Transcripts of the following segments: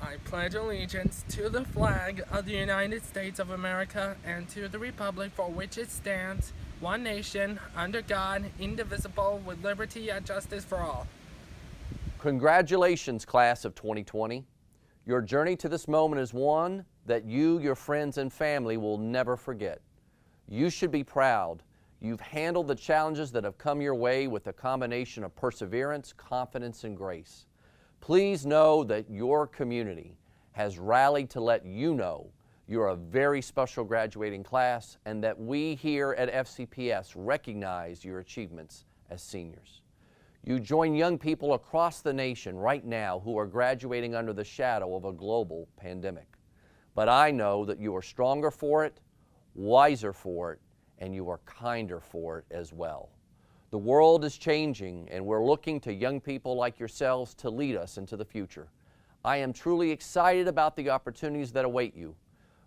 I pledge allegiance to the flag of the United States of America and to the republic for which it stands, one nation, under God, indivisible, with liberty and justice for all. Congratulations, class of 2020. Your journey to this moment is one that you, your friends, and family will never forget. You should be proud. You've handled the challenges that have come your way with a combination of perseverance, confidence, and grace. Please know that your community has rallied to let you know you're a very special graduating class and that we here at FCPS recognize your achievements as seniors. You join young people across the nation right now who are graduating under the shadow of a global pandemic. But I know that you are stronger for it, wiser for it, and you are kinder for it as well. The world is changing, and we're looking to young people like yourselves to lead us into the future. I am truly excited about the opportunities that await you.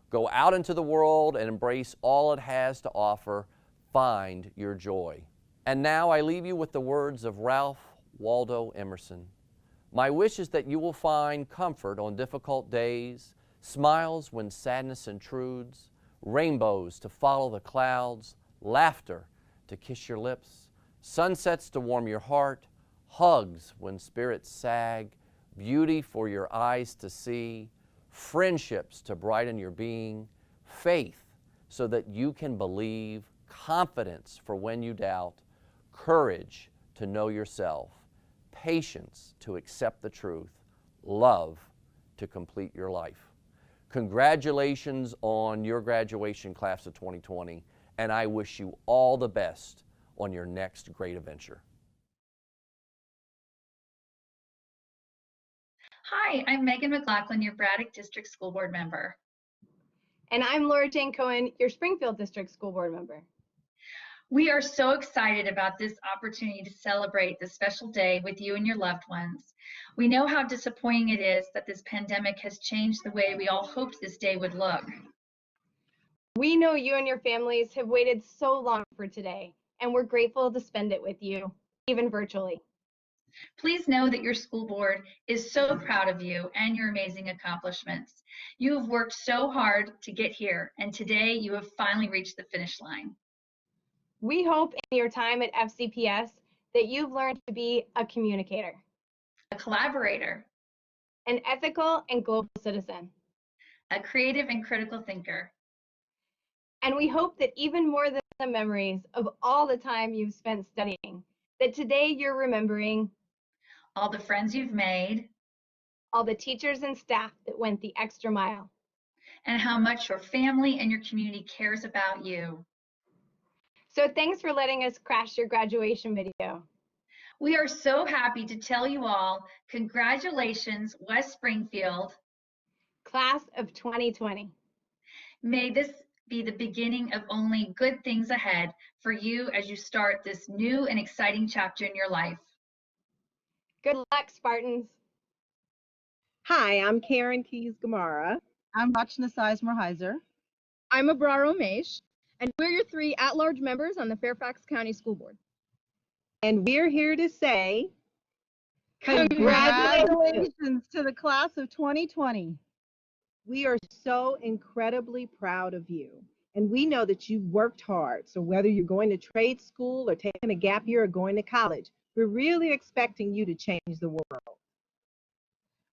Go out into the world and embrace all it has to offer. Find your joy. And now I leave you with the words of Ralph Waldo Emerson. My wish is that you will find comfort on difficult days, smiles when sadness intrudes, rainbows to follow the clouds, laughter to kiss your lips, sunsets to warm your heart, hugs when spirits sag, beauty for your eyes to see, friendships to brighten your being, faith so that you can believe, confidence for when you doubt, courage to know yourself, patience to accept the truth, love to complete your life. Congratulations on your graduation, class of 2020, and I wish you all the best on your next great adventure. Hi, I'm Megan McLaughlin, your Braddock District School Board member. And I'm Laura Jane Cohen, your Springfield District School Board member. We are so excited about this opportunity to celebrate this special day with you and your loved ones. We know how disappointing it is that this pandemic has changed the way we all hoped this day would look. We know you and your families have waited so long for today, and we're grateful to spend it with you, even virtually. Please know that your school board is so proud of you and your amazing accomplishments. You have worked so hard to get here, and today you have finally reached the finish line. We hope in your time at FCPS that you've learned to be a communicator, A collaborator, an ethical and global citizen, a creative and critical thinker. and we hope that even more than the memories of all the time you've spent studying, that today you're remembering all the friends you've made, all the teachers and staff that went the extra mile, and how much your family and your community cares about you. So thanks for letting us crash your graduation video. We are so happy to tell you all, congratulations, West Springfield. Class of 2020. May this be the beginning of only good things ahead for you as you start this new and exciting chapter in your life. Good luck, Spartans. Hi, I'm Karen Keys Gamara. I'm Rachna Sizemore-Heiser. I'm Abrar Omesh, and we're your 3 at-large members on the Fairfax County School Board. And we're here to say Congratulations to the class of 2020. we are so incredibly proud of you. And we know that you worked hard. So whether you're going to trade school or taking a gap year or going to college, we're really expecting you to change the world.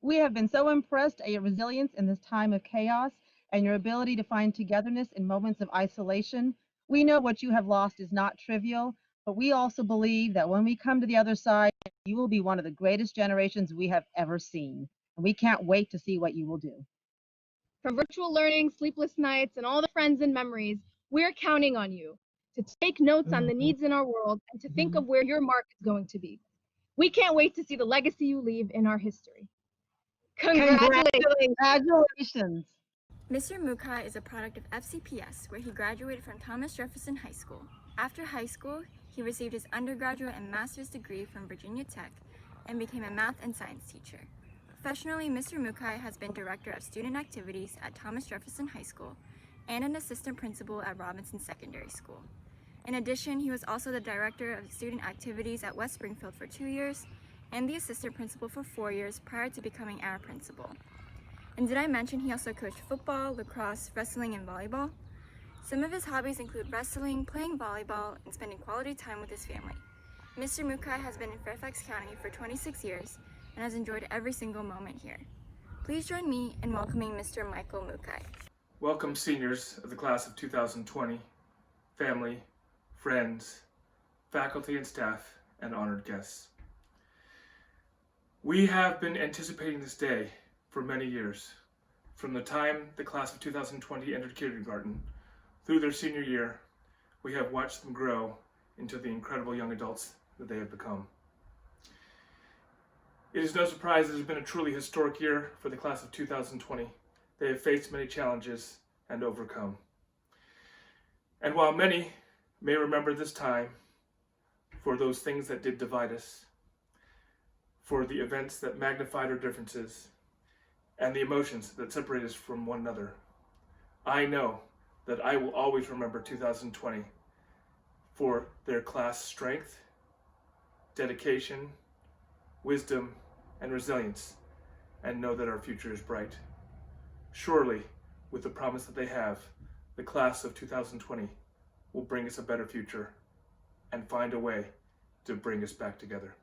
We have been so impressed at your resilience in this time of chaos and your ability to find togetherness in moments of isolation. We know what you have lost is not trivial, but we also believe that when we come to the other side, you will be one of the greatest generations we have ever seen. And we can't wait to see what you will do. From virtual learning, sleepless nights, and all the friends and memories, we're counting on you to take notes on the needs in our world and to think of where your mark is going to be. We can't wait to see the legacy you leave in our history. Congratulations. Congratulations. Mr. Mukai is a product of FCPS, where he graduated from Thomas Jefferson High School. After high school, he received his undergraduate and master's degree from Virginia Tech and became a math and science teacher. Professionally, Mr. Mukai has been director of student activities at Thomas Jefferson High School and an assistant principal at Robinson Secondary School. In addition, he was also the director of student activities at West Springfield for 2 years and the assistant principal for 4 years prior to becoming our principal. And did I mention he also coached football, lacrosse, wrestling, and volleyball? Some of his hobbies include wrestling, playing volleyball, and spending quality time with his family. Mr. Mukai has been in Fairfax County for 26 years and has enjoyed every single moment here. Please join me in welcoming Mr. Michael Mukai. Welcome seniors of the class of 2020, family, friends, faculty and staff, and honored guests. We have been anticipating this day for many years, from the time the class of 2020 entered kindergarten through their senior year. We have watched them grow into the incredible young adults that they have become. It is no surprise it has been a truly historic year for the class of 2020. They have faced many challenges and overcome. And while many may remember this time for those things that did divide us, for the events that magnified our differences, and the emotions that separate us from one another, I know that I will always remember 2020 for their class strength, dedication, wisdom, and resilience, and know that our future is bright. Surely, with the promise that they have, the class of 2020 will bring us a better future and find a way to bring us back together.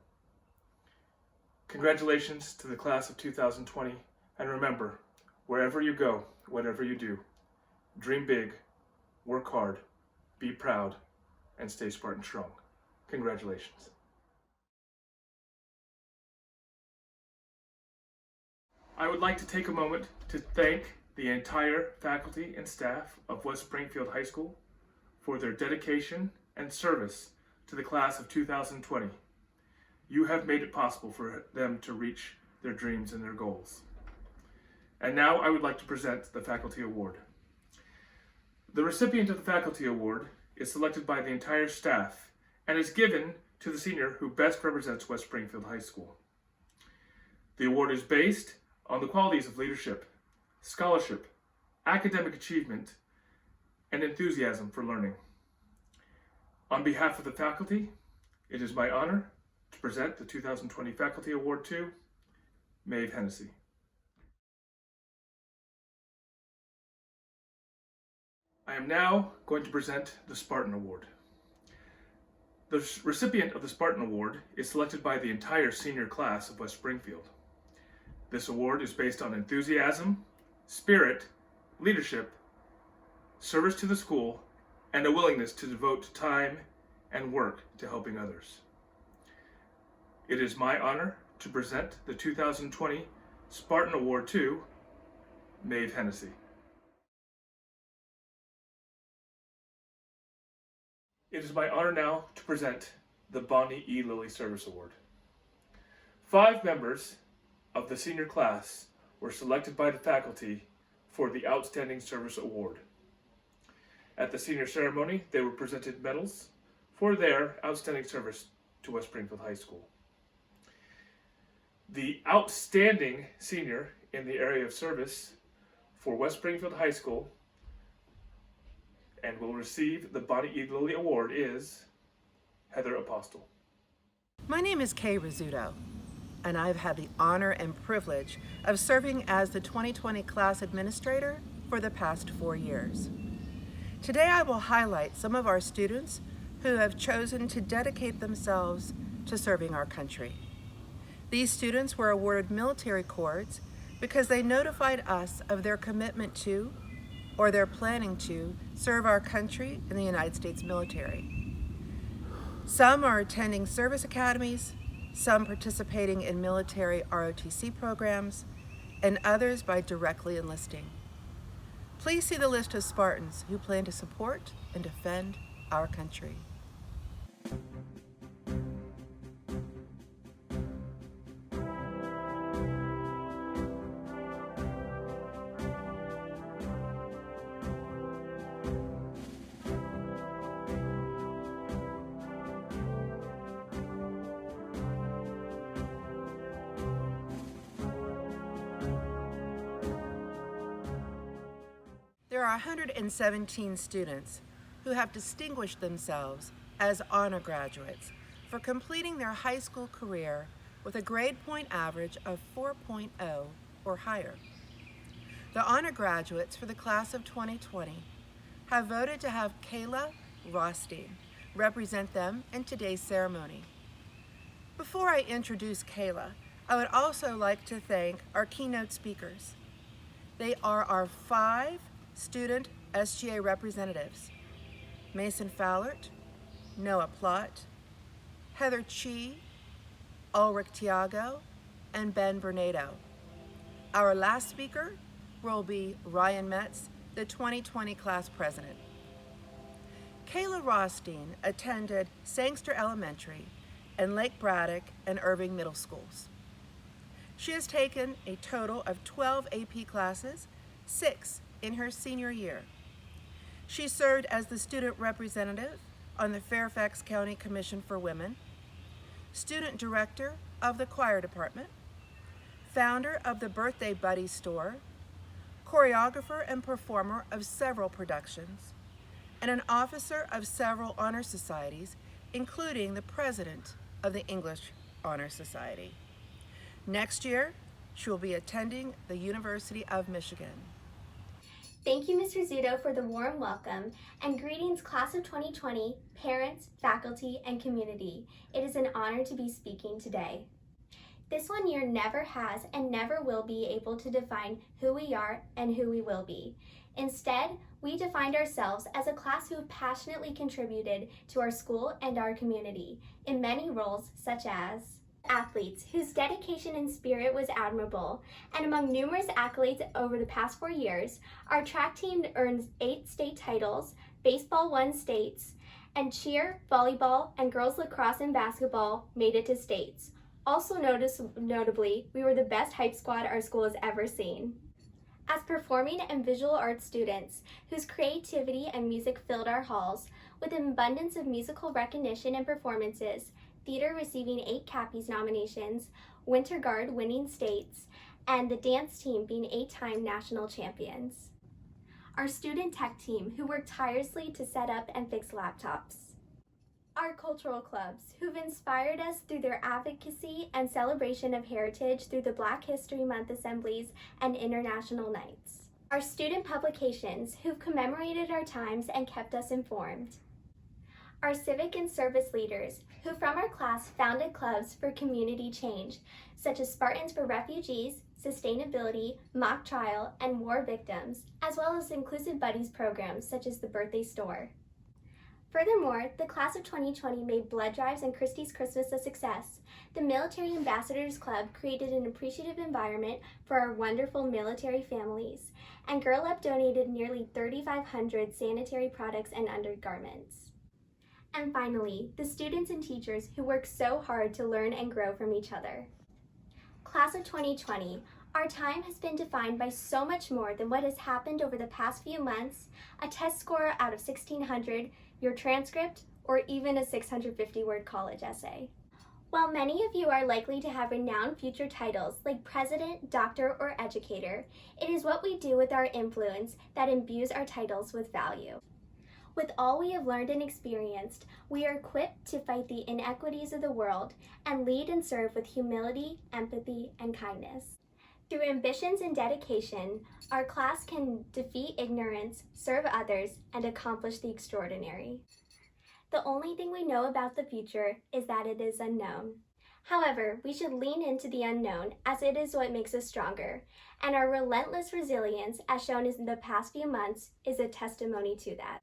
Congratulations to the class of 2020, and remember, wherever you go, whatever you do, dream big, work hard, be proud, and stay Spartan strong. Congratulations. I would like to take a moment to thank the entire faculty and staff of West Springfield High School for their dedication and service to the class of 2020. You have made it possible for them to reach their dreams and their goals. And now I would like to present the Faculty Award. The recipient of the Faculty Award is selected by the entire staff and is given to the senior who best represents West Springfield High School. The award is based on the qualities of leadership, scholarship, academic achievement, and enthusiasm for learning. On behalf of the faculty, it is my honor to present the 2020 Faculty Award to Maeve Hennessy. I am now going to present the Spartan Award. The recipient of the Spartan Award is selected by the entire senior class of West Springfield. This award is based on enthusiasm, spirit, leadership, service to the school, and a willingness to devote time and work to helping others. It is my honor to present the 2020 Spartan Award to Maeve Hennessy. It is my honor now to present the Bonnie E. Lilly Service Award. 5 members of the senior class were selected by the faculty for the Outstanding Service Award. At the senior ceremony, they were presented medals for their outstanding service to West Springfield High School. The outstanding senior in the area of service for West Springfield High School and will receive the Bonnie E. Lilly Award is Heather Apostle. My name is Kay Rizzuto, and I've had the honor and privilege of serving as the 2020 class administrator for the past 4 years. Today I will highlight some of our students who have chosen to dedicate themselves to serving our country. These students were awarded military cords because they notified us of their commitment to, or their planning to, serve our country in the United States military. Some are attending service academies, some participating in military ROTC programs, and others by directly enlisting. Please see the list of Spartans who plan to support and defend our country. There are 117 students who have distinguished themselves as honor graduates for completing their high school career with a grade point average of 4.0 or higher. The honor graduates for the class of 2020 have voted to have Kayla Rothstein represent them in today's ceremony. Before I introduce Kayla, I would also like to thank our keynote speakers. They are our 5 student SGA representatives: Mason Fowlert, Noah Plott, Heather Chi, Ulrich Tiago, and Ben Bernardo. Our last speaker will be Ryan Metz, the 2020 class president. Kayla Rothstein attended Sangster Elementary and Lake Braddock and Irving Middle Schools. She has taken a total of 12 AP classes, 6 in her senior year. She served as the student representative on the Fairfax County Commission for Women, student director of the choir department, founder of the Birthday Buddy store, choreographer and performer of several productions, and an officer of several honor societies, including the president of the English Honor Society. Next year, she will be attending the University of Michigan. Thank you, Mr. Rizzuto, for the warm welcome, and greetings, class of 2020, parents, faculty, and community. It is an honor to be speaking today. This one year never has and never will be able to define who we are and who we will be. Instead, we defined ourselves as a class who passionately contributed to our school and our community in many roles, such as athletes whose dedication and spirit was admirable, and among numerous accolades over the past 4 years, our track team earns 8 state titles, baseball won states, and cheer, volleyball, and girls lacrosse and basketball made it to states. Also notably, we were the best hype squad our school has ever seen. As performing and visual arts students whose creativity and music filled our halls with an abundance of musical recognition and performances, theater receiving 8 Cappies nominations, Winter Guard winning states, and the dance team being 8-time national champions. Our student tech team who worked tirelessly to set up and fix laptops. Our cultural clubs who've inspired us through their advocacy and celebration of heritage through the Black History Month assemblies and international nights. Our student publications who've commemorated our times and kept us informed. Our civic and service leaders who from our class founded clubs for community change, such as Spartans for Refugees, Sustainability, Mock Trial, and War Victims, as well as Inclusive Buddies programs such as the Birthday Store. Furthermore, the class of 2020 made blood drives and Christie's Christmas a success. The Military Ambassadors Club created an appreciative environment for our wonderful military families, and Girl Up donated nearly 3,500 sanitary products and undergarments. And finally, the students and teachers who work so hard to learn and grow from each other. Class of 2020, our time has been defined by so much more than what has happened over the past few months, a test score out of 1,600, your transcript, or even a 650-word college essay. While many of you are likely to have renowned future titles like president, doctor, or educator, it is what we do with our influence that imbues our titles with value. With all we have learned and experienced, we are equipped to fight the inequities of the world and lead and serve with humility, empathy, and kindness. Through ambitions and dedication, our class can defeat ignorance, serve others, and accomplish the extraordinary. The only thing we know about the future is that it is unknown. However, we should lean into the unknown as it is what makes us stronger, and our relentless resilience, as shown in the past few months, is a testimony to that.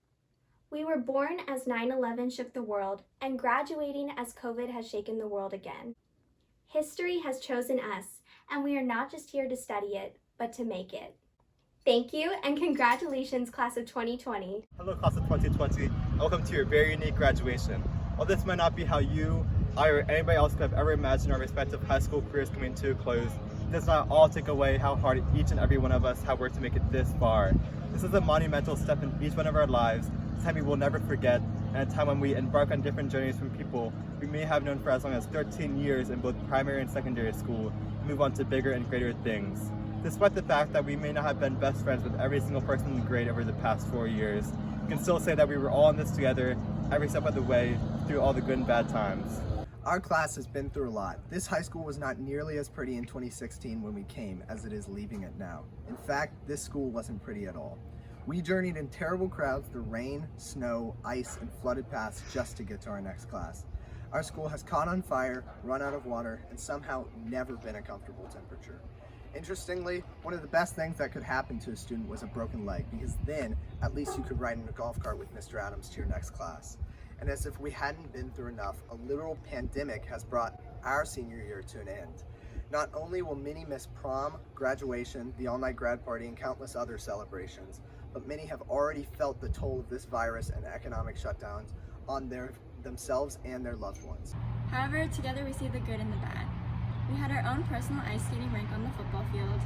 We were born as 9/11 shook the world, and graduating as COVID has shaken the world again. History has chosen us, and we are not just here to study it, but to make it. Thank you, and congratulations, class of 2020. Hello, class of 2020, and welcome to your very unique graduation. While this might not be how you, I, or anybody else could have ever imagined our respective high school careers coming to a close, it does not all take away how hard each and every one of us have worked to make it this far. This is a monumental step in each one of our lives, a time we will never forget, and a time when we embark on different journeys from people we may have known for as long as 13 years in both primary and secondary school, and move on to bigger and greater things. Despite the fact that we may not have been best friends with every single person in the grade over the past 4 years, we can still say that we were all in this together every step of the way through all the good and bad times. Our class has been through a lot. This high school was not nearly as pretty in 2016 when we came as it is leaving it now. In fact, this school wasn't pretty at all. We journeyed in terrible crowds through rain, snow, ice, and flooded paths just to get to our next class. Our school has caught on fire, run out of water, and somehow never been a comfortable temperature. Interestingly, one of the best things that could happen to a student was a broken leg, because then at least you could ride in a golf cart with Mr. Adams to your next class. And as if we hadn't been through enough, a literal pandemic has brought our senior year to an end. Not only will many miss prom, graduation, the all-night grad party, and countless other celebrations, but many have already felt the toll of this virus and economic shutdowns on themselves and their loved ones. However, together we see the good and the bad. We had our own personal ice skating rink on the football field,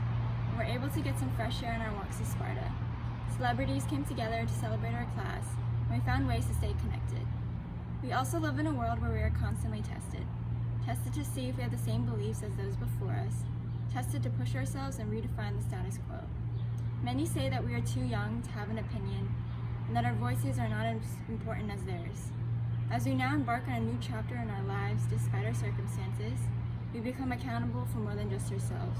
and were able to get some fresh air on our walks to Sparta. Celebrities came together to celebrate our class, and we found ways to stay connected. We also live in a world where we are constantly tested to see if we have the same beliefs as those before us, tested to push ourselves and redefine the status quo. Many say that we are too young to have an opinion, and that our voices are not as important as theirs. As we now embark on a new chapter in our lives despite our circumstances, we become accountable for more than just ourselves.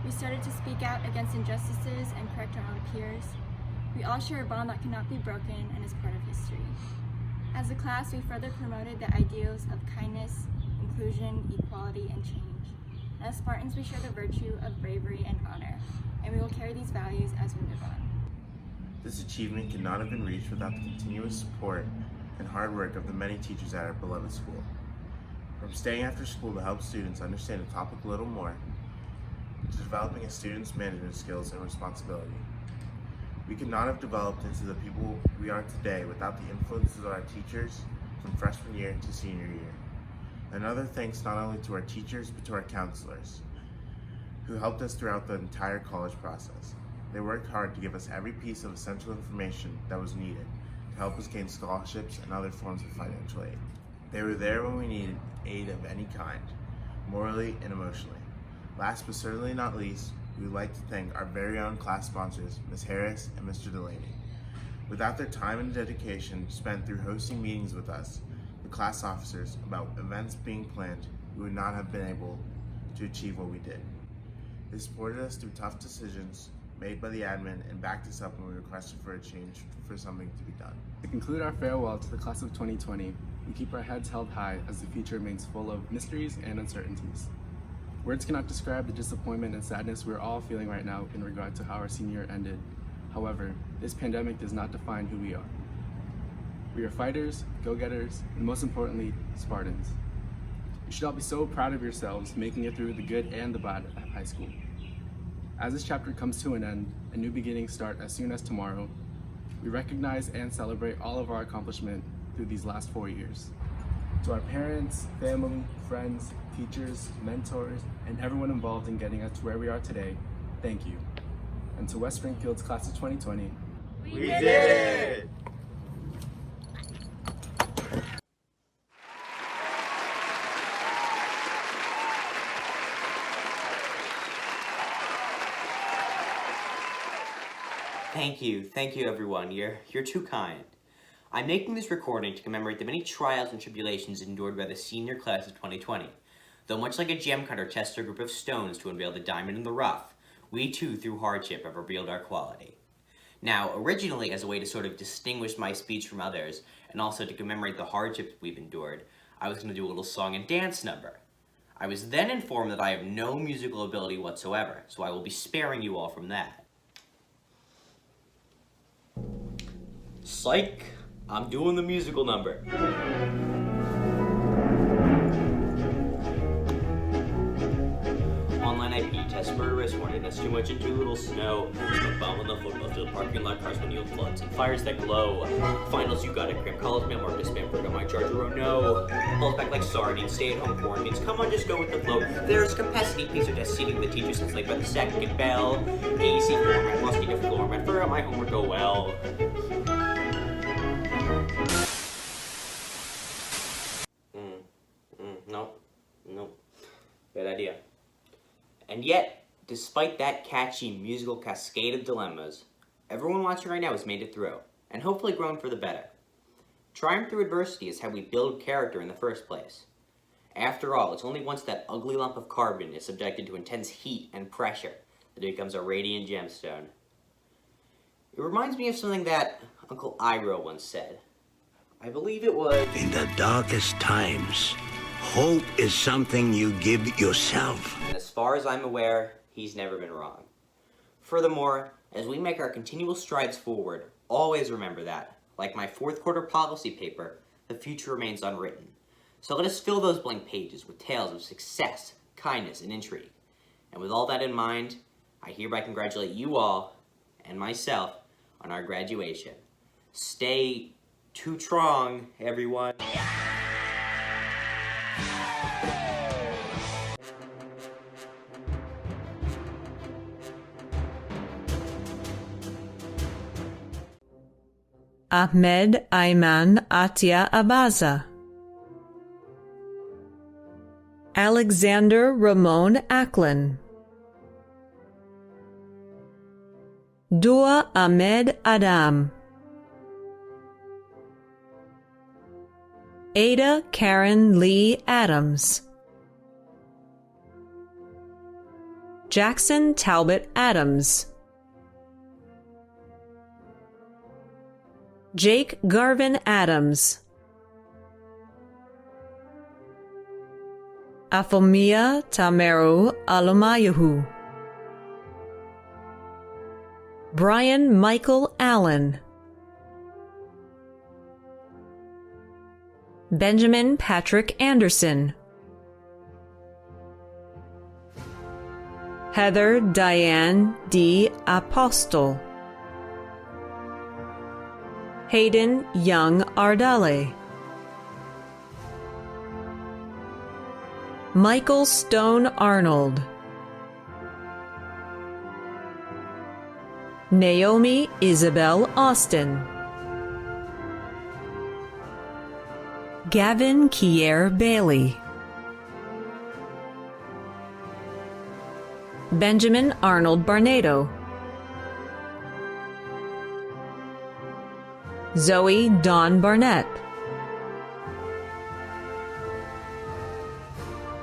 We started to speak out against injustices and correct our own peers. We all share a bond that cannot be broken and is part of history. As a class, we further promoted the ideals of kindness, inclusion, equality, and change. And as Spartans, we share the virtue of bravery and honor, and we will carry these values as we move on. This achievement could not have been reached without the continuous support and hard work of the many teachers at our beloved school. From staying after school to help students understand a topic a little more, to developing a student's management skills and responsibility. We could not have developed into the people we are today without the influences of our teachers from freshman year into senior year. Another thanks not only to our teachers, but to our counselors, who helped us throughout the entire college process. They worked hard to give us every piece of essential information that was needed to help us gain scholarships and other forms of financial aid. They were there when we needed aid of any kind, morally and emotionally. Last but certainly not least, we would like to thank our very own class sponsors, Ms. Harris and Mr. Delaney. Without their time and dedication spent through hosting meetings with us, the class officers, about events being planned, we would not have been able to achieve what we did. They supported us through tough decisions made by the admin and backed us up when we requested for a change for something to be done. To conclude our farewell to the class of 2020, we keep our heads held high as the future remains full of mysteries and uncertainties. Words cannot describe the disappointment and sadness we're all feeling right now in regard to how our senior year ended. However, this pandemic does not define who we are. We are fighters, go-getters, and most importantly, Spartans. You should all be so proud of yourselves making it through the good and the bad at high school. As this chapter comes to an end and new beginnings start as soon as tomorrow, we recognize and celebrate all of our accomplishment through these last 4 years. To our parents, family, friends, teachers, mentors, and everyone involved in getting us to where we are today, thank you. And to West Springfield's class of 2020, we did it! Thank you everyone. You're too kind. I'm making this recording to commemorate the many trials and tribulations endured by the senior class of 2020. Though much like a gem cutter tests a group of stones to unveil the diamond in the rough, we too, through hardship, have revealed our quality. Now, originally as a way to sort of distinguish my speech from others, and also to commemorate the hardships we've endured, I was going to do a little song and dance number. I was then informed that I have no musical ability whatsoever, so I will be sparing you all from that. Psych! I'm doing the musical number. Online IP test murderous horniness, too much and too little snow. Smoke bomb on the football field, parking lot cars when yield floods, and fires that glow. Finals you gotta cram, college mail marked as spam, forgot my charger, oh no. Falls back like sardines, stay at home quarantines, come on just go with the flow. There's capacity, please or desk seating the teacher since late by the second bell. AC format, must need a floor mat, forgot my homework, oh well. Nope. Bad idea. And yet, despite that catchy musical cascade of dilemmas, everyone watching right now has made it through, and hopefully grown for the better. Triumph through adversity is how we build character in the first place. After all, it's only once that ugly lump of carbon is subjected to intense heat and pressure that it becomes a radiant gemstone. It reminds me of something that Uncle Iro once said. I believe it was... In the darkest times, hope is something you give yourself. And as far as I'm aware, he's never been wrong. Furthermore, as we make our continual strides forward, always remember that, like my fourth quarter policy paper, the future remains unwritten. So let us fill those blank pages with tales of success, kindness, and intrigue. And with all that in mind, I hereby congratulate you all, and myself, on our graduation. Stay too strong, everyone. Ahmed Ayman Atia Abaza. Alexander Ramon Ackland. Dua Ahmed Adam. Ada Karen Lee Adams. Jackson Talbot Adams. Jake Garvin Adams. Afomia Tameru Alomayahu. Brian Michael Allen. Benjamin Patrick Anderson. Heather Diane D. Apostol. Hayden Young Ardale. Michael Stone Arnold. Naomi Isabel Austin. Gavin Kier Bailey. Benjamin Arnold Barnado. Zoe Dawn Barnett.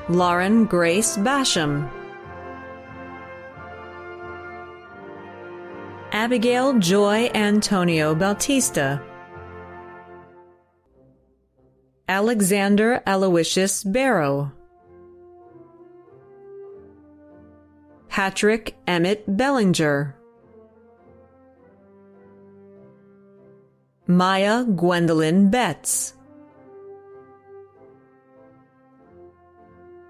Lauren Grace Basham. Abigail Joy Antonio Bautista. Alexander Aloysius Barrow. Patrick Emmett Bellinger. Maya Gwendolyn Betts.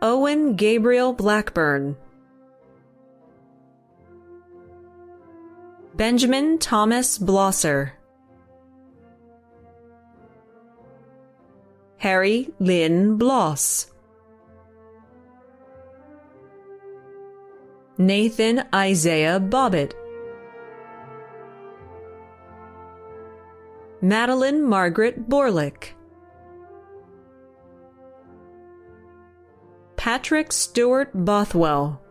Owen Gabriel Blackburn. Benjamin Thomas Blosser. Harry Lynn Bloss. Nathan Isaiah Bobbitt. Madeline Margaret Borlick. Patrick Stewart Bothwell.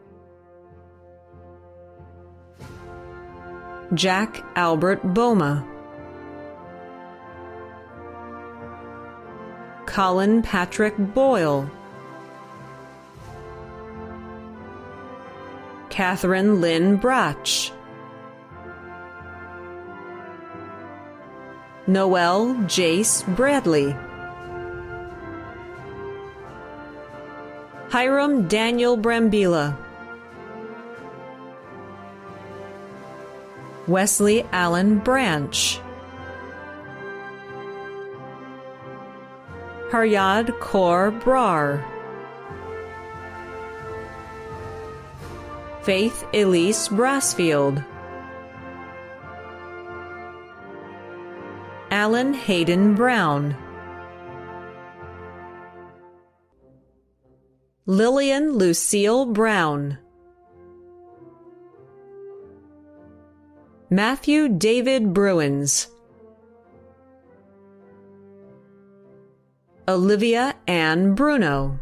Jack Albert Boma, Colin Patrick Boyle, Catherine Lynn Brach, Noel Jace Bradley, Hiram Daniel Brambila, Wesley Allen Branch, Haryad Kaur Brar, Faith Elise Brassfield, Alan Hayden Brown, Lillian Lucille Brown, Matthew David Bruins, Olivia Ann Bruno,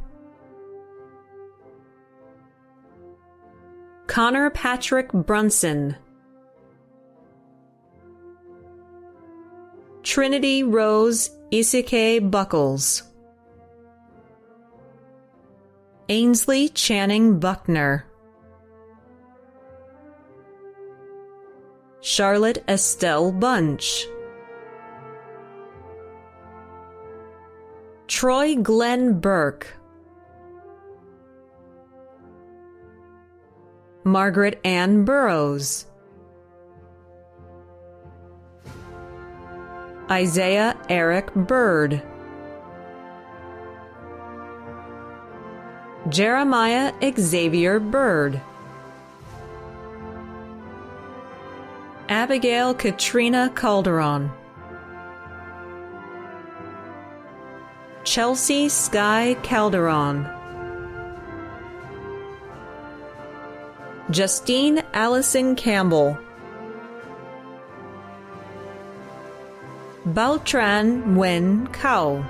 Connor Patrick Brunson, Trinity Rose Isike Buckles, Ainsley Channing Buckner, Charlotte Estelle Bunch, Troy Glenn Burke, Margaret Ann Burrows, Isaiah Eric Bird, Jeremiah Xavier Bird, Abigail Katrina Calderon, Chelsea Sky Calderon, Justine Allison Campbell, Bautran Nguyen Cao,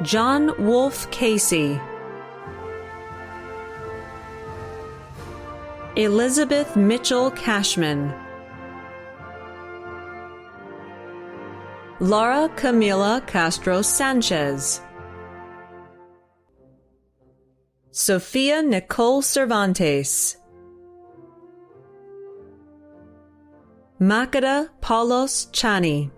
John Wolfe Casey, Elizabeth Mitchell Cashman, Laura Camila Castro Sanchez, Sofia Nicole Cervantes, Makeda Paulos Chani,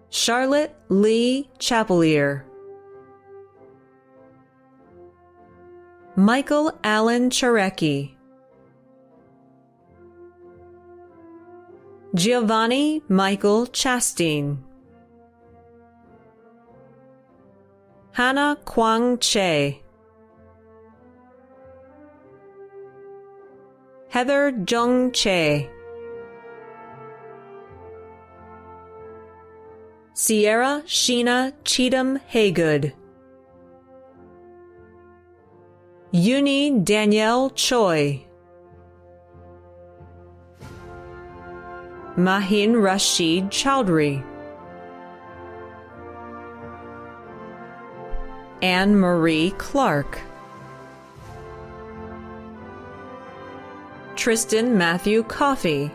Charlotte Lee Chapelier, Michael Allen Charecki, Giovanni Michael Chastain, Hannah Kwang Che, Heather Jung Che, Sierra Sheena Cheatham Haygood, Uni Danielle Choi, Mahin Rashid Chowdhury, Anne Marie Clark, Tristan Matthew Coffey,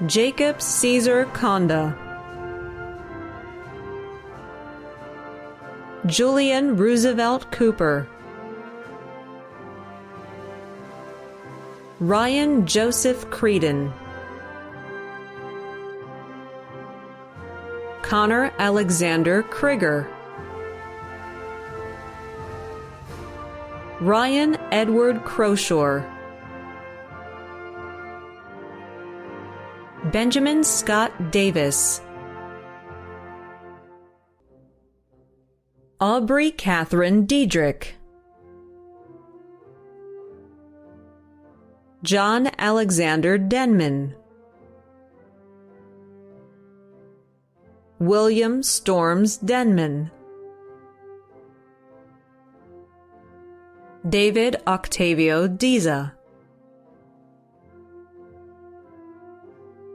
Jacob Caesar Conda, Julian Roosevelt Cooper, Ryan Joseph Creedon, Connor Alexander Krieger, Ryan Edward Crowshore, Benjamin Scott Davis, Aubrey Catherine Diedrich, John Alexander Denman, William Storms Denman, David Octavio Diza,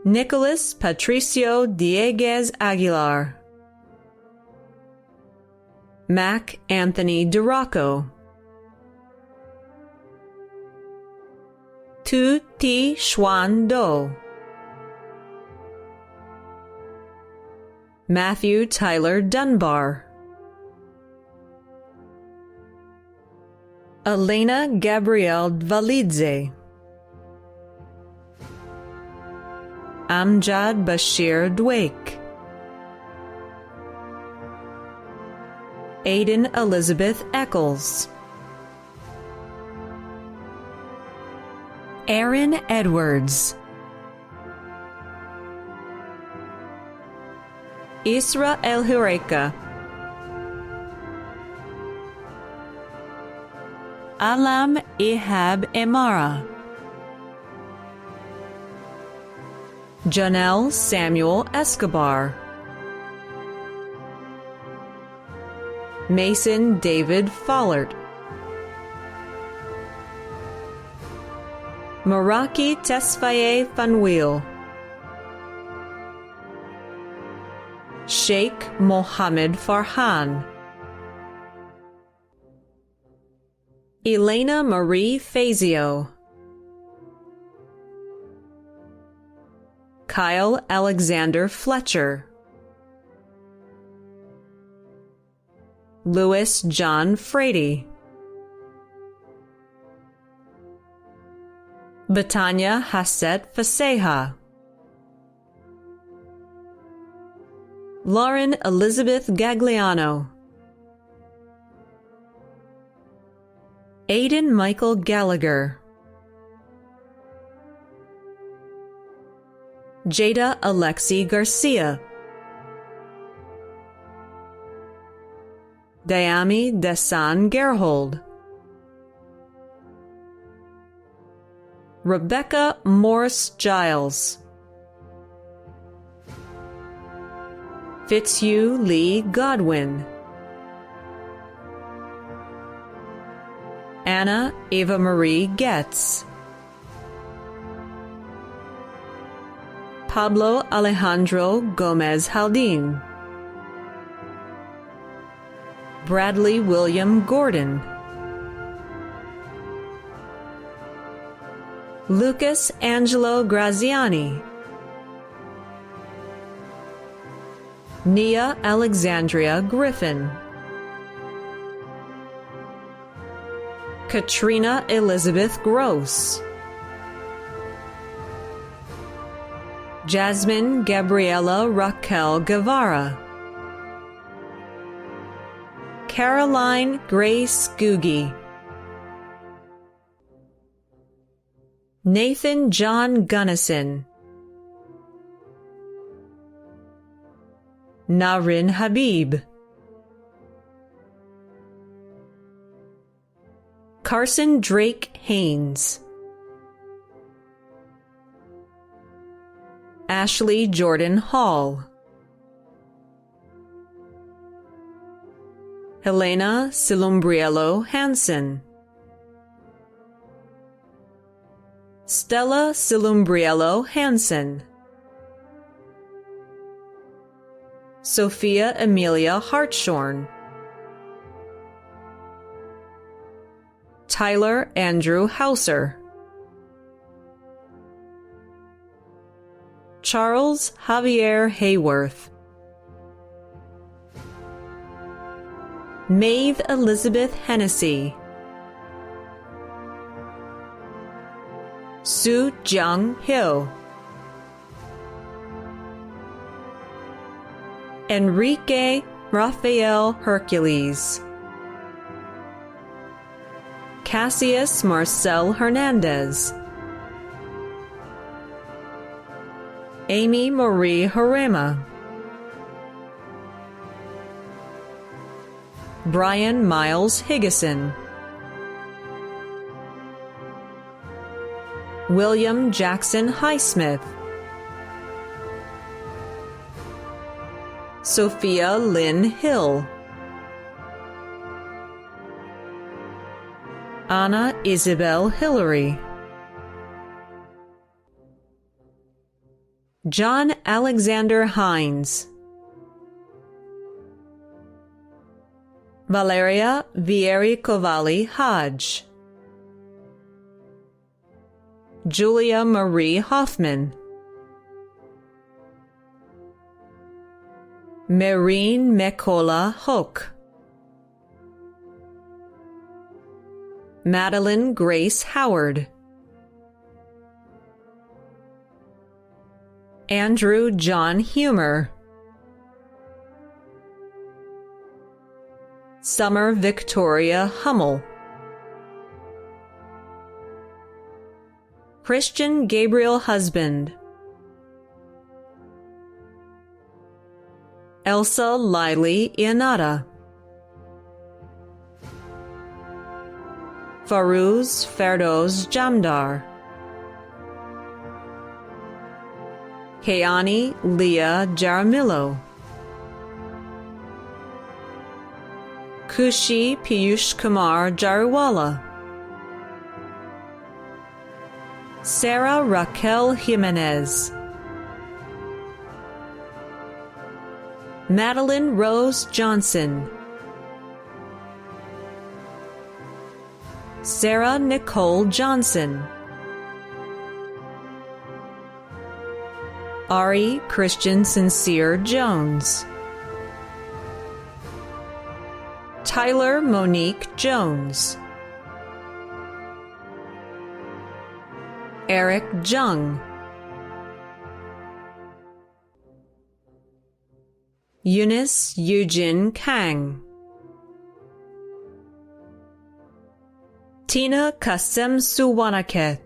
Nicholas Patricio Dieguez Aguilar, Mac Anthony DeRocco, Tu Thi Xuan Do, Matthew Tyler Dunbar, Elena Gabrielle Dvalidze, Amjad Bashir Dwake, Aiden Elizabeth Eccles, Aaron Edwards, Isra El Hureka, Alam Ihab Emara, Janelle Samuel Escobar, Mason David Follert, Meraki Tesfaye Fanwil, Sheikh Mohammed Farhan, Elena Marie Fazio, Kyle Alexander Fletcher, Louis John Frady, Batanya Hasset Faseha, Lauren Elizabeth Gagliano, Aiden Michael Gallagher, Jada Alexi Garcia, Dayami Desan Gerhold, Rebecca Morris Giles, Fitzhugh Lee Godwin, Anna Eva Marie Getz, Pablo Alejandro Gomez Haldin, Bradley William Gordon, Lucas Angelo Graziani, Nia Alexandria Griffin, Katrina Elizabeth Gross, Jasmine Gabriela Raquel Guevara, Caroline Grace Googie, Nathan John Gunnison, Narin Habib, Carson Drake Haynes, Ashley Jordan Hall, Helena Silumbriello Hansen, Stella Silumbriello Hansen, Sophia Amelia Hartshorn, Tyler Andrew Hauser, Charles Javier Hayworth, Maeve Elizabeth Hennessy, Su Jung Hill, Enrique Rafael Hercules, Cassius Marcel Hernandez, Amy Marie Harema, Brian Miles Higgison, William Jackson Highsmith, Sophia Lynn Hill, Anna Isabel Hillary, John Alexander Hines, Valeria Vieri-Kovali Hodge, Julia Marie Hoffman, Marine Mekola Hoke, Madeline Grace Howard, Andrew John Humer, Summer Victoria Hummel, Christian Gabriel Husband, Elsa Liley Ianata, Farouz Ferdoz Jamdar, Kayani Leah Jaramillo, Kushi Piyush Kumar Jariwala, Sarah Raquel Jimenez, Madeline Rose Johnson, Sarah Nicole Johnson, Ari Christian Sincere Jones, Tyler Monique Jones, Eric Jung, Eunice Eugene Kang, Tina Kasem Suwanaket,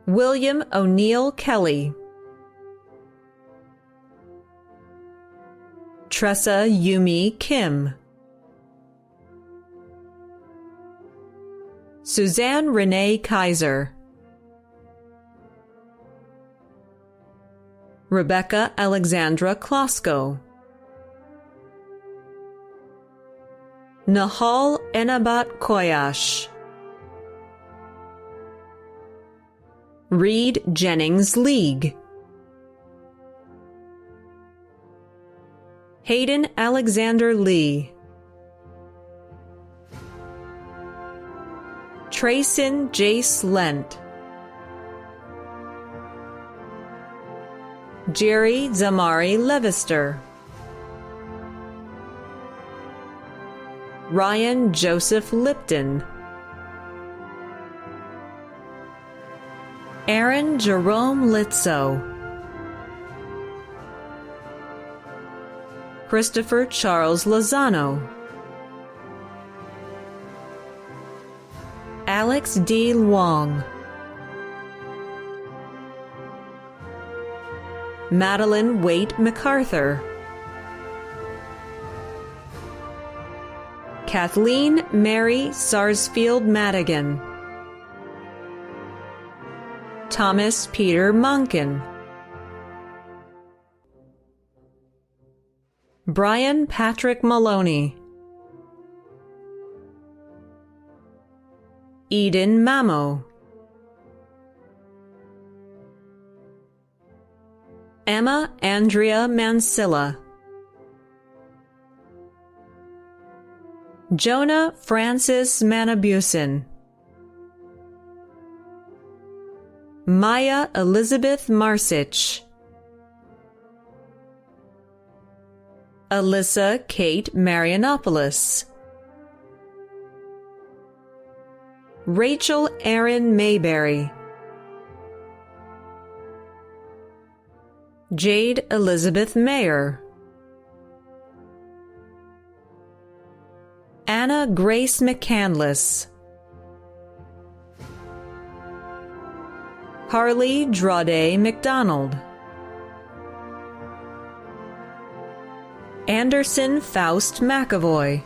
William O'Neill Kelly, Tressa Yumi Kim, Suzanne Renee Kaiser, Rebecca Alexandra Klosko, Nahal Enabat Koyash, Reed Jennings League, Hayden Alexander Lee, Trayson Jace Lent, Jerry Zamari Levister, Ryan Joseph Lipton, Aaron Jerome Litzo, Christopher Charles Lozano, Alex D. Wong, Madeline Waite MacArthur, Kathleen Mary Sarsfield Madigan, Thomas Peter Monken, Brian Patrick Maloney, Eden Mamo, Emma Andrea Mansilla, Jonah Francis Manabusin, Maya Elizabeth Marsich, Alyssa Kate Marianopoulos, Rachel Erin Mayberry, Jade Elizabeth Mayer, Anna Grace McCandless, Harley Drade McDonald, Anderson Faust McAvoy,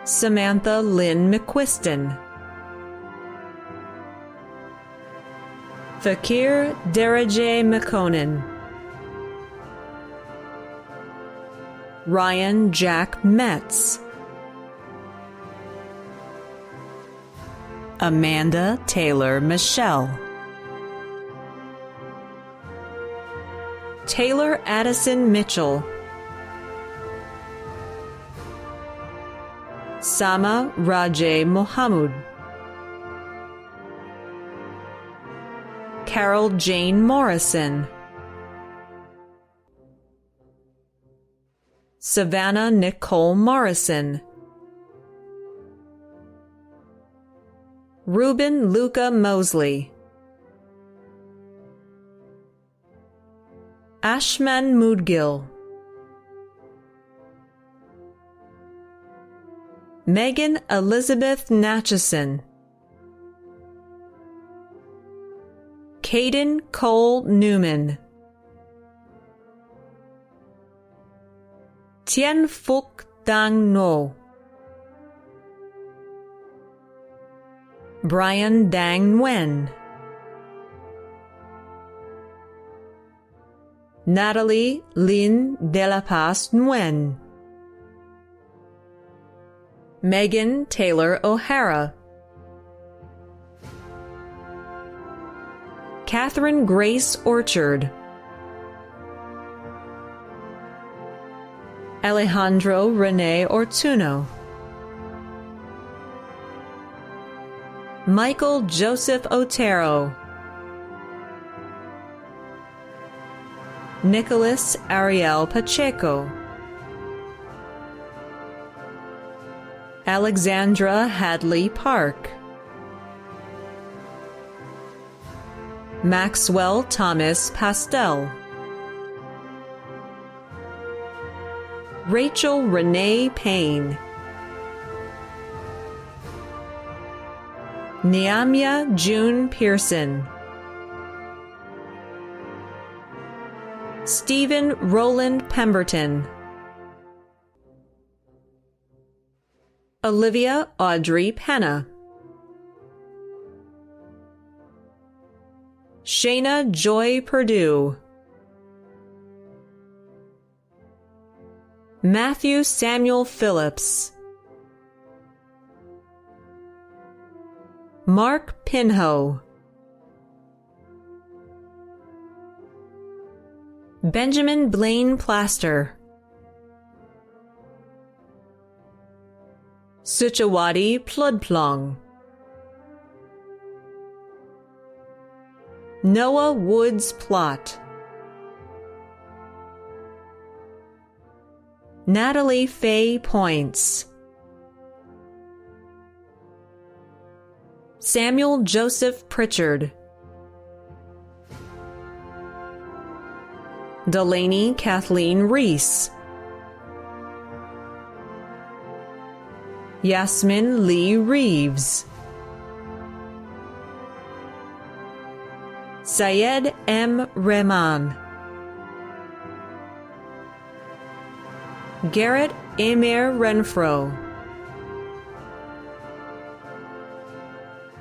Samantha Lynn McQuiston, Fakir Derajay McConan, Ryan Jack Metz, Amanda Taylor Michelle, Taylor Addison Mitchell, Sama Rajay Mohamud, Carol Jane Morrison, Savannah Nicole Morrison, Ruben Luca Mosley, Ashman Mudgil, Megan Elizabeth Natchison, Caden Cole Newman, Tien Phuc Dang No, Brian Dang Nguyen, Natalie Lynn De La Paz Nguyen, Megan Taylor O'Hara, Catherine Grace Orchard, Alejandro Rene Ortuno, Michael Joseph Otero, Nicholas Ariel Pacheco, Alexandra Hadley Park, Maxwell Thomas Pastel, Rachel Renee Payne, Neamia June Pearson, Stephen Roland Pemberton, Olivia Audrey Penna, Shayna Joy Purdue, Matthew Samuel Phillips, Mark Pinho, Benjamin Blaine Plaster, Suchawati Pludplong, Noah Woods Plot, Natalie Faye Points, Samuel Joseph Pritchard, Delaney Kathleen Reese, Yasmin Lee Reeves, Syed M. Rehman, Garrett Emir Renfro,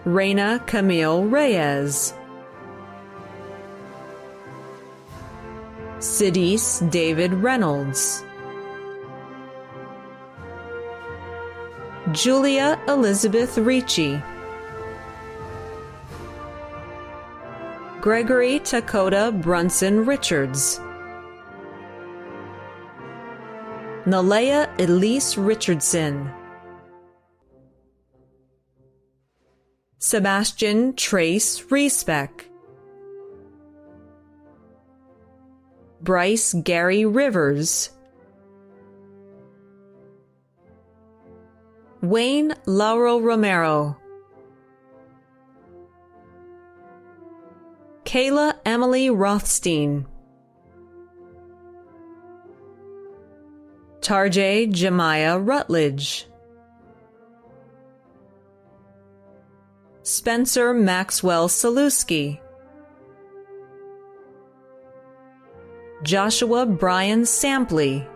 Reina Camille Reyes, Sidis David Reynolds, Julia Elizabeth Ricci, Gregory Dakota Brunson Richards, Nalea Elise Richardson, Sebastian Trace Reesbeck, Bryce Gary Rivers, Wayne Laurel Romero, Kayla Emily Rothstein, Tarjay Jemiah Rutledge, Spencer Maxwell Saluski, Joshua Brian Sampley,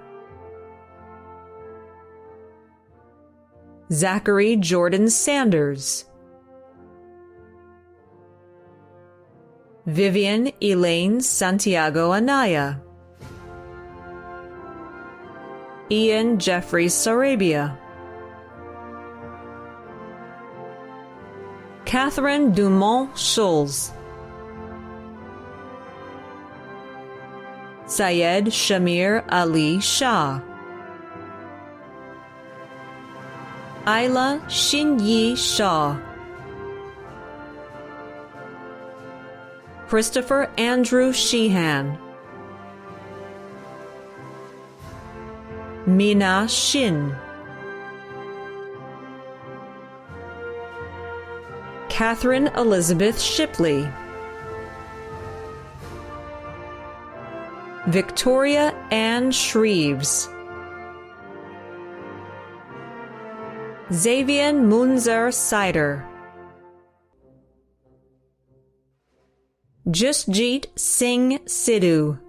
Zachary Jordan Sanders, Vivian Elaine Santiago Anaya, Ian Jeffrey Sarabia, Catherine Dumont Schulz, Syed Shamir Ali Shah, Ayla Shinyi Shaw, Christopher Andrew Sheehan, Mina Shin, Catherine Elizabeth Shipley, Victoria Ann Shreves, Xavier Munzer Sider, Justjeet Singh Sidhu,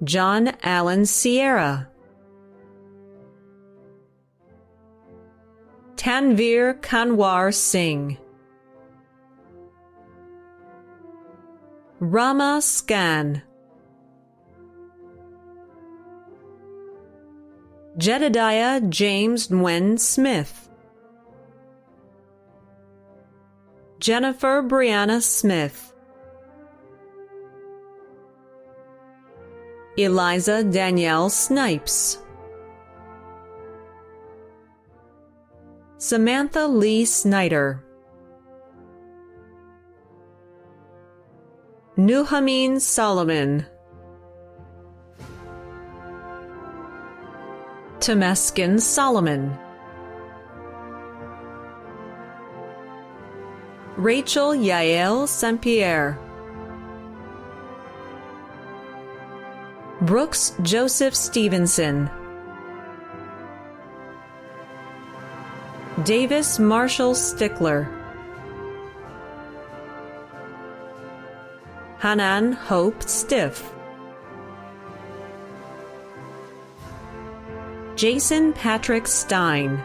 John Allen Sierra, Tanvir Kanwar Singh, Rama Scan, Jedediah James Nguyen Smith, Jennifer Brianna Smith, Eliza Danielle Snipes, Samantha Lee Snyder, Nuhamin Solomon, Temeskin Solomon, Rachel Yael St. Pierre, Brooks Joseph Stevenson, Davis Marshall Stickler, Hanan Hope Stiff, Jason Patrick Stein,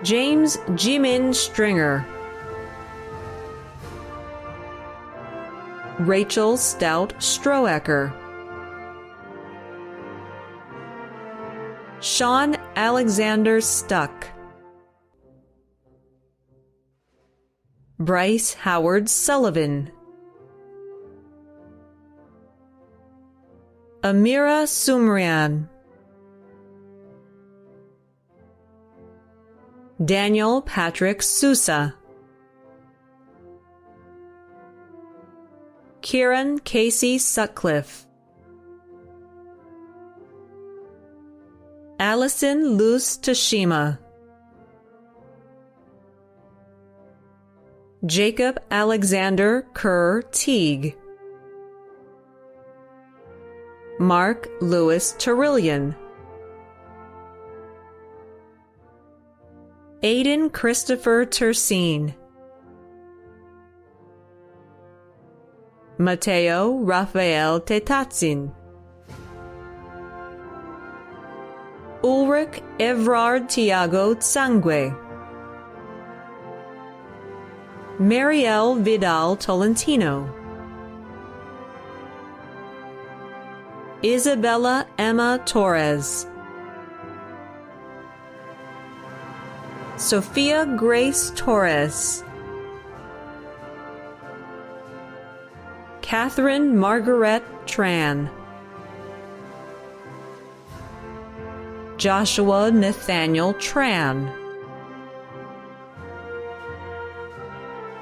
James Jimin Stringer, Rachel Stout Stroecker, Sean Alexander Stuck, Bryce Howard Sullivan, Amira Sumrian, Daniel Patrick Sousa, Kieran Casey Sutcliffe, Allison Luce Tashima, Jacob Alexander Kerr Teague, Mark Lewis Terillion, Aidan Christopher Tersine, Matteo Rafael Tetatzin, Ulrich Evrard Tiago Tsangue, Marielle Vidal Tolentino, Isabella Emma Torres, Sophia Grace Torres, Catherine Margaret Tran, Joshua Nathaniel Tran,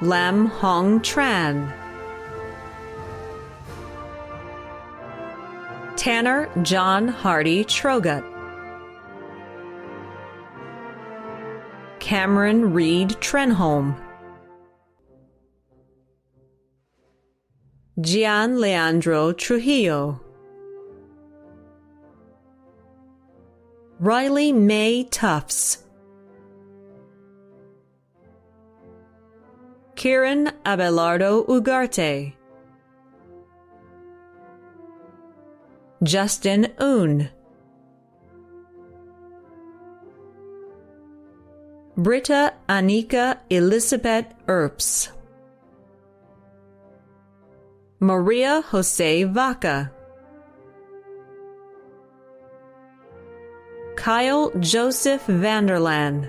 Lam Hong Tran, Tanner John Hardy Trogut, Cameron Reed Trenholm, Gian Leandro Trujillo, Riley May Tufts, Kieran Abelardo Ugarte, Justin Oon, Britta Anika Elizabeth Earps, Maria Jose Vaca, Kyle Joseph Vanderland,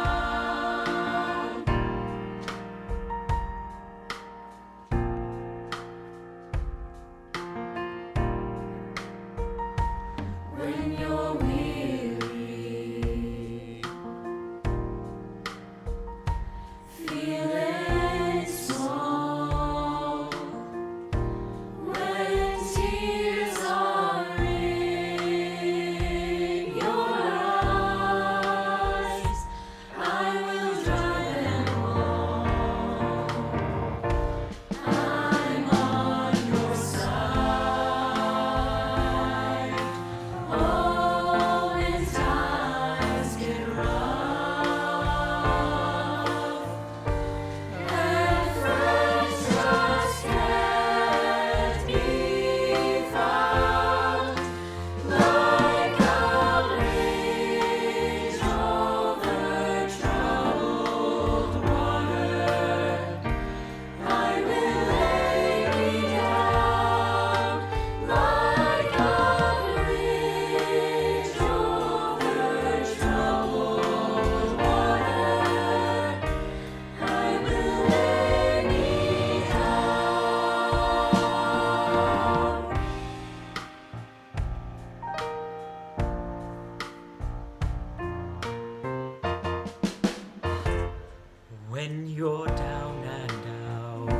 you're down and out,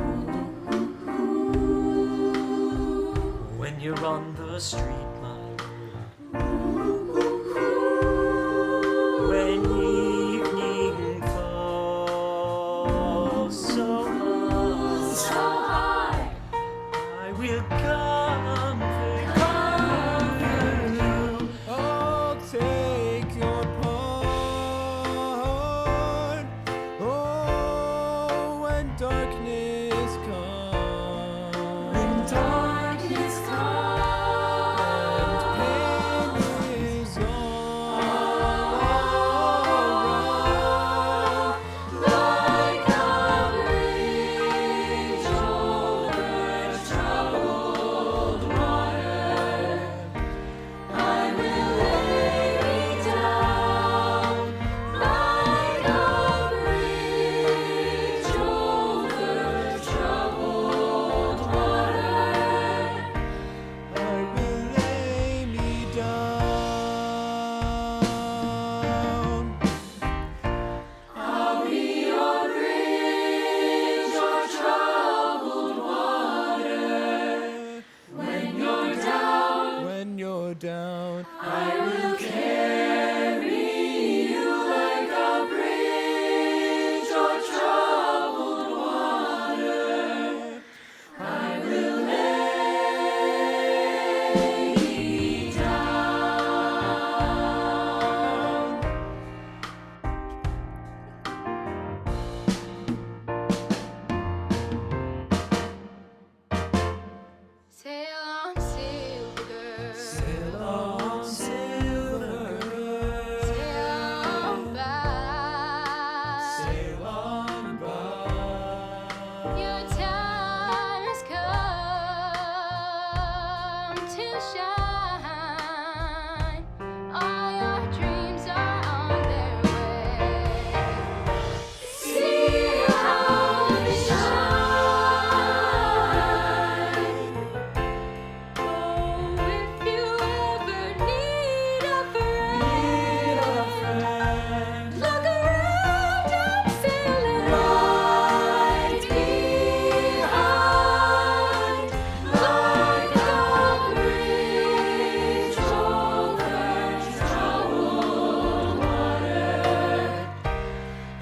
when you're on the street, my love, when evening falls so high, I will comfort you. I'll take your part. Oh, when darkness comes. When darkness comes. And pain is all around. Like a bridge over troubled water, I will lay me down. Like a bridge over troubled water, I will lay me down. I'll be your bridge o'er troubled water. When you're down, I will carry you like a bridge o'er troubled water. I will lay me down. Sail on, silver girl. Sail on, silver girl. Sail on by. Sail on by. Your time has come to shine. All your dreams are on their way. See how they shine. Oh, if you ever need a friend, look around, I'm sailing right behind, like a bridge over troubled water.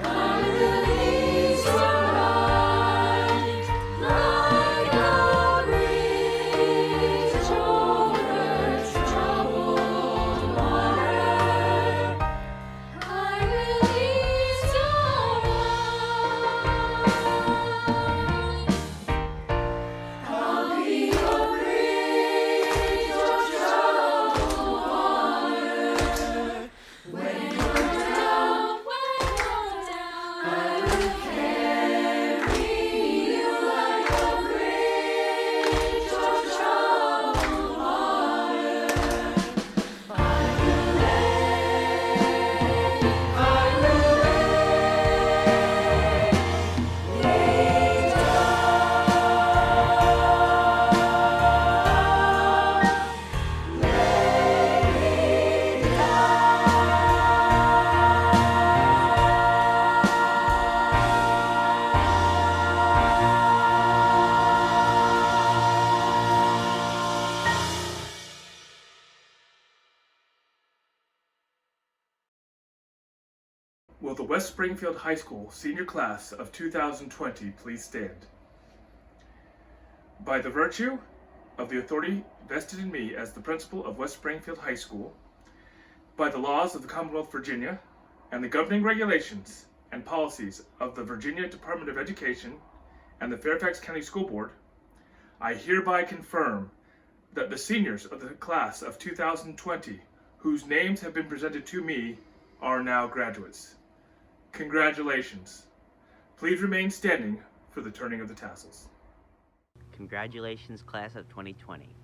I will ease your mind, like a bridge over troubled water. I will ease your mind. I'll be your bridge o'er troubled water. When you're down, I will carry you like a bridge o'er troubled water. I will Will the West Springfield High School senior class of 2020 please stand? By the virtue of the authority vested in me as the principal of West Springfield High School, by the laws of the Commonwealth of Virginia, and the governing regulations and policies of the Virginia Department of Education and the Fairfax County School Board, I hereby confirm that the seniors of the class of 2020, whose names have been presented to me, are now graduates. Congratulations. Please remain standing for the turning of the tassels. Congratulations, class of 2020.